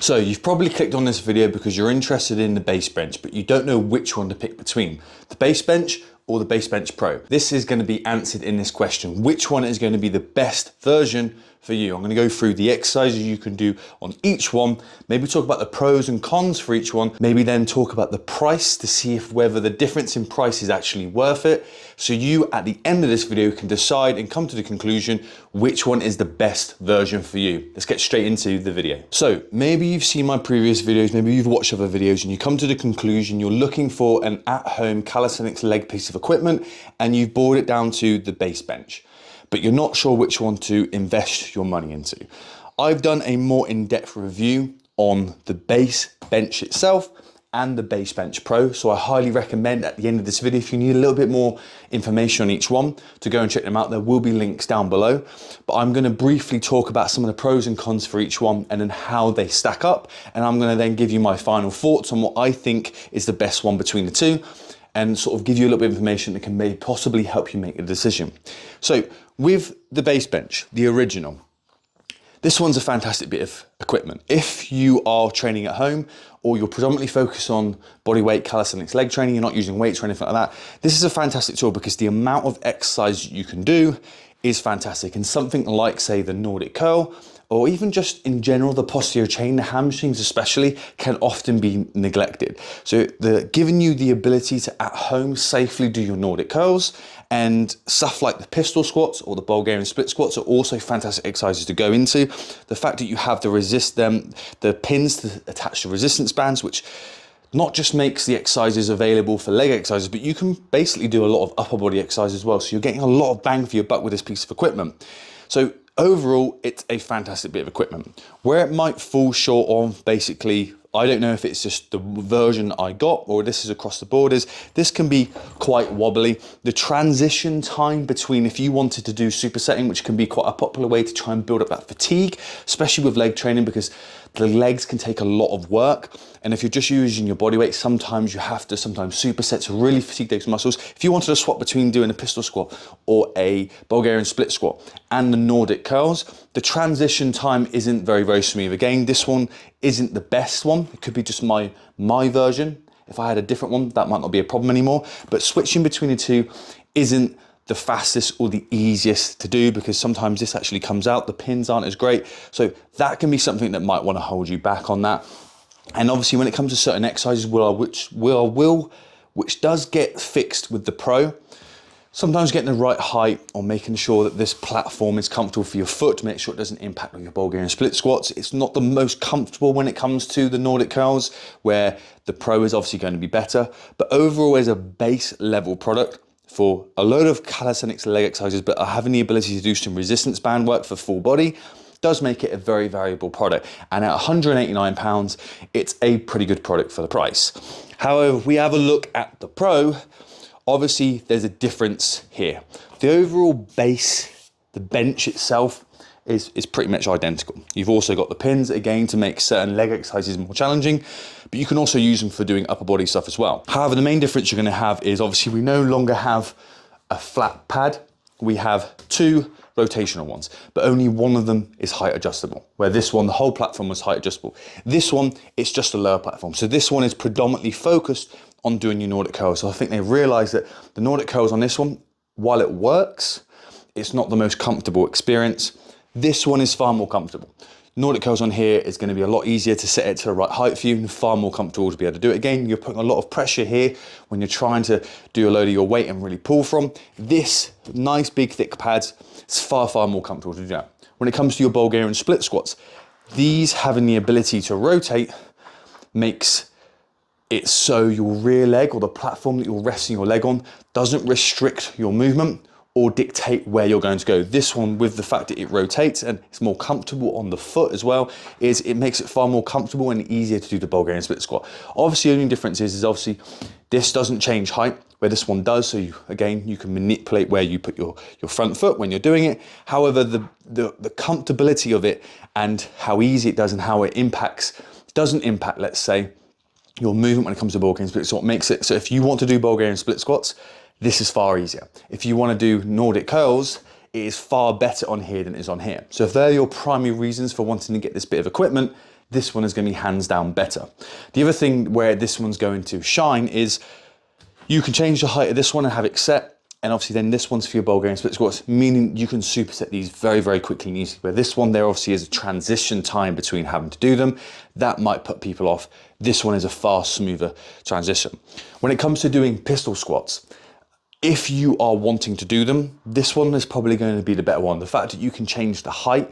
So you've probably clicked on this video because you're interested in the BaseBench, but you don't know which one to pick between, the BaseBench or the BaseBench Pro. This is going to be answered in this question. Which one is going to be the best version for you? I'm going to go through the exercises you can do on each one, maybe talk about the pros and cons for each one, maybe then talk about the price to see if whether the difference in price is actually worth it. So you at the end of this video can decide and come to the conclusion which one is the best version for you. Let's get straight into the video. So maybe you've seen my previous videos, maybe you've watched other videos and you come to the conclusion you're looking for an at-home calisthenics leg piece of equipment and you've boiled it down to the BaseBench, but you're not sure which one to invest your money into. I've done a more in-depth review on the BaseBench itself and the BaseBench Pro, so I highly recommend at the end of this video, if you need a little bit more information on each one, to go and check them out. There will be links down below, but I'm gonna briefly talk about some of the pros and cons for each one and then how they stack up, and I'm gonna then give you my final thoughts on what I think is the best one between the two, and sort of give you a little bit of information that can maybe possibly help you make a decision. So with the BaseBench, the original, this one's a fantastic bit of equipment. If you are training at home or you're predominantly focused on body weight, calisthenics, leg training, you're not using weights or anything like that, this is a fantastic tool because the amount of exercise you can do is fantastic. And something like, say, the Nordic curl, or even just in general, the posterior chain, the hamstrings especially, can often be neglected. So giving you the ability to at home safely do your Nordic curls, and stuff like the pistol squats or the Bulgarian split squats are also fantastic exercises to go into. The fact that you have the pins to attach the resistance bands, which not just makes the exercises available for leg exercises, but you can basically do a lot of upper body exercise as well. So you're getting a lot of bang for your buck with this piece of equipment. So overall, it's a fantastic bit of equipment. Where it might fall short of, basically, I don't know if it's just the version I got or this is across the board, is this can be quite wobbly. The transition time between, if you wanted to do supersetting, which can be quite a popular way to try and build up that fatigue, especially with leg training, because the legs can take a lot of work. And if you're just using your body weight, sometimes you have to superset to really fatigue those muscles. If you wanted to swap between doing a pistol squat or a Bulgarian split squat and the Nordic curls, the transition time isn't very, very smooth. Again, this one isn't the best one. It could be just my version. If I had a different one, that might not be a problem anymore. But switching between the two isn't the fastest or the easiest to do, because sometimes this actually comes out, the pins aren't as great. So that can be something that might want to hold you back on that. And obviously when it comes to certain exercises, which does get fixed with the Pro, sometimes getting the right height or making sure that this platform is comfortable for your foot to make sure it doesn't impact on your Bulgarian split squats. It's not the most comfortable when it comes to the Nordic curls, where the Pro is obviously going to be better. But overall, as a base level product for a load of calisthenics leg exercises, but having the ability to do some resistance band work for full body, does make it a very valuable product. And at £189, it's a pretty good product for the price. However, if we have a look at the Pro, obviously there's a difference here. The overall base, the bench itself, is pretty much identical. You've also got the pins, again, to make certain leg exercises more challenging, but you can also use them for doing upper body stuff as well. However, the main difference you're gonna have is, obviously, we no longer have a flat pad. We have two rotational ones, but only one of them is height adjustable, where this one, the whole platform was height adjustable. This one, it's just a lower platform. So this one is predominantly focused on doing your Nordic curls. So I think they realized that the Nordic curls on this one, while it works, it's not the most comfortable experience. This one is far more comfortable. Nordic curls on here is going to be a lot easier to set it to the right height for you and far more comfortable to be able to do it. Again, you're putting a lot of pressure here when you're trying to do a load of your weight and really pull from. This nice big thick pads, it's far, far more comfortable to do that. When it comes to your Bulgarian split squats, these having the ability to rotate makes it so your rear leg, or the platform that you're resting your leg on, doesn't restrict your movement or dictate where you're going to go. This one, with the fact that it rotates and it's more comfortable on the foot as well, it makes it far more comfortable and easier to do the Bulgarian split squat. Obviously, the only difference is obviously this doesn't change height, where this one does. So you can manipulate where you put your front foot when you're doing it. However, the comfortability of it and how easy it does and how it doesn't impact, let's say, your movement when it comes to Bulgarian split squat, makes it so if you want to do Bulgarian split squats, this is far easier. If you want to do Nordic curls, it is far better on here than it is on here. So if they're your primary reasons for wanting to get this bit of equipment, this one is going to be hands down better. The other thing where this one's going to shine is you can change the height of this one and have it set. And obviously then this one's for your Bulgarian split squats, meaning you can superset these very, very quickly and easily. Where this one, there obviously is a transition time between having to do them. That might put people off. This one is a far smoother transition. When it comes to doing pistol squats, if you are wanting to do them, this one is probably going to be the better one. The fact that you can change the height,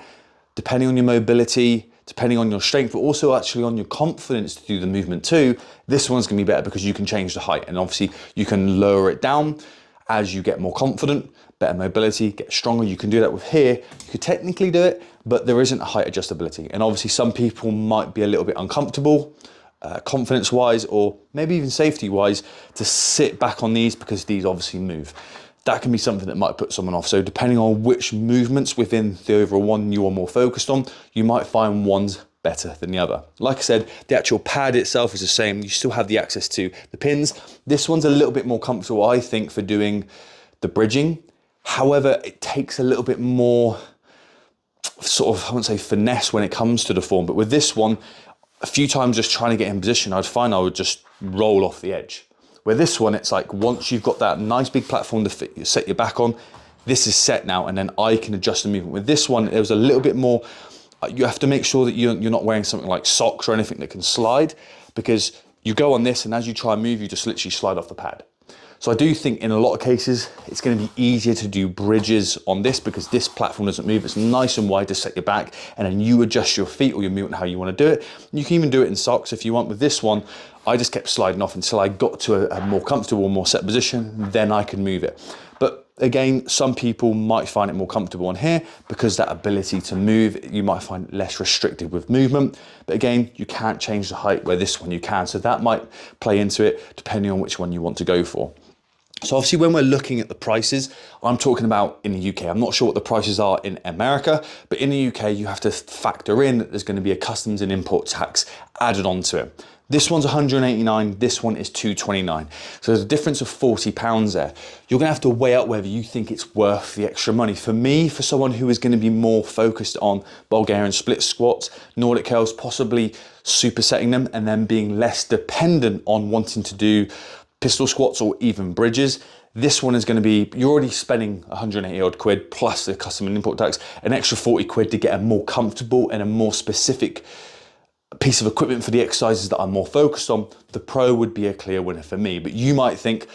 depending on your mobility, depending on your strength, but also actually on your confidence to do the movement too, this one's gonna be better because you can change the height and obviously you can lower it down as you get more confident, better mobility, get stronger. You can do that with here. You could technically do it, but there isn't a height adjustability. And obviously some people might be a little bit uncomfortable, confidence-wise, or maybe even safety-wise, to sit back on these because these obviously move. That can be something that might put someone off. So depending on which movements within the overall one you are more focused on, you might find one's better than the other. Like I said, the actual pad itself is the same. You still have the access to the pins. This one's a little bit more comfortable, I think, for doing the bridging. However, it takes a little bit more sort of, I wouldn't say finesse when it comes to the form, but with this one, a few times just trying to get in position, I'd find I would just roll off the edge. Where this one, it's like once you've got that nice big platform to set your back on, this is set now, and then I can adjust the movement. With this one, it was a little bit more, you have to make sure that you're not wearing something like socks or anything that can slide, because you go on this and as you try and move, you just literally slide off the pad. So I do think in a lot of cases, it's going to be easier to do bridges on this because this platform doesn't move. It's nice and wide to set your back, and then you adjust your feet or your movement how you want to do it. You can even do it in socks if you want. With this one, I just kept sliding off until I got to a more comfortable, more set position, then I can move it. But again, some people might find it more comfortable on here because that ability to move, you might find it less restricted with movement. But again, you can't change the height, where this one you can. So that might play into it depending on which one you want to go for. So obviously when we're looking at the prices, I'm talking about in the UK. I'm not sure what the prices are in America, but in the UK, you have to factor in that there's going to be a customs and import tax added onto it. This one's 189, this one is 229. So there's a difference of £40 there. You're gonna have to weigh out whether you think it's worth the extra money. For me, for someone who is gonna be more focused on Bulgarian split squats, Nordic curls, possibly supersetting them, and then being less dependent on wanting to do pistol squats or even bridges, this one is going to be, you're already spending 180 odd quid plus the custom and import tax, an extra 40 quid to get a more comfortable and a more specific piece of equipment for the exercises that I'm more focused on. The Pro would be a clear winner for me, but you might think,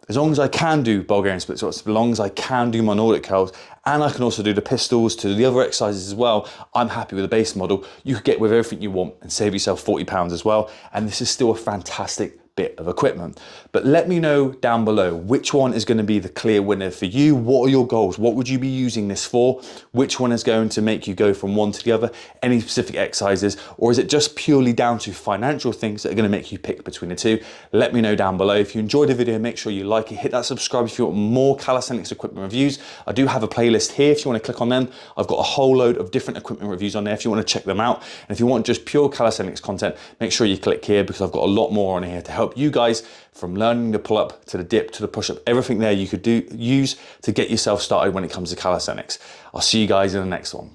as long as I can do Bulgarian split squats, as long as I can do my Nordic curls, and I can also do the pistols to the other exercises as well, I'm happy with the base model. You could get with everything you want and save yourself £40 as well, and this is still a fantastic bit of equipment. But let me know down below which one is going to be the clear winner for you. What are your goals? What would you be using this for? Which one is going to make you go from one to the other? Any specific exercises, or is it just purely down to financial things that are going to make you pick between the two? Let me know down below. If you enjoyed the video, make sure you like it, hit that subscribe if you want more calisthenics equipment reviews. I do have a playlist here if you want to click on them. I've got a whole load of different equipment reviews on there if you want to check them out. And if you want just pure calisthenics content, make sure you click here because I've got a lot more on here to help you guys from learning the pull-up to the dip to the push-up, everything there you could use to get yourself started when it comes to calisthenics. I'll see you guys in the next one.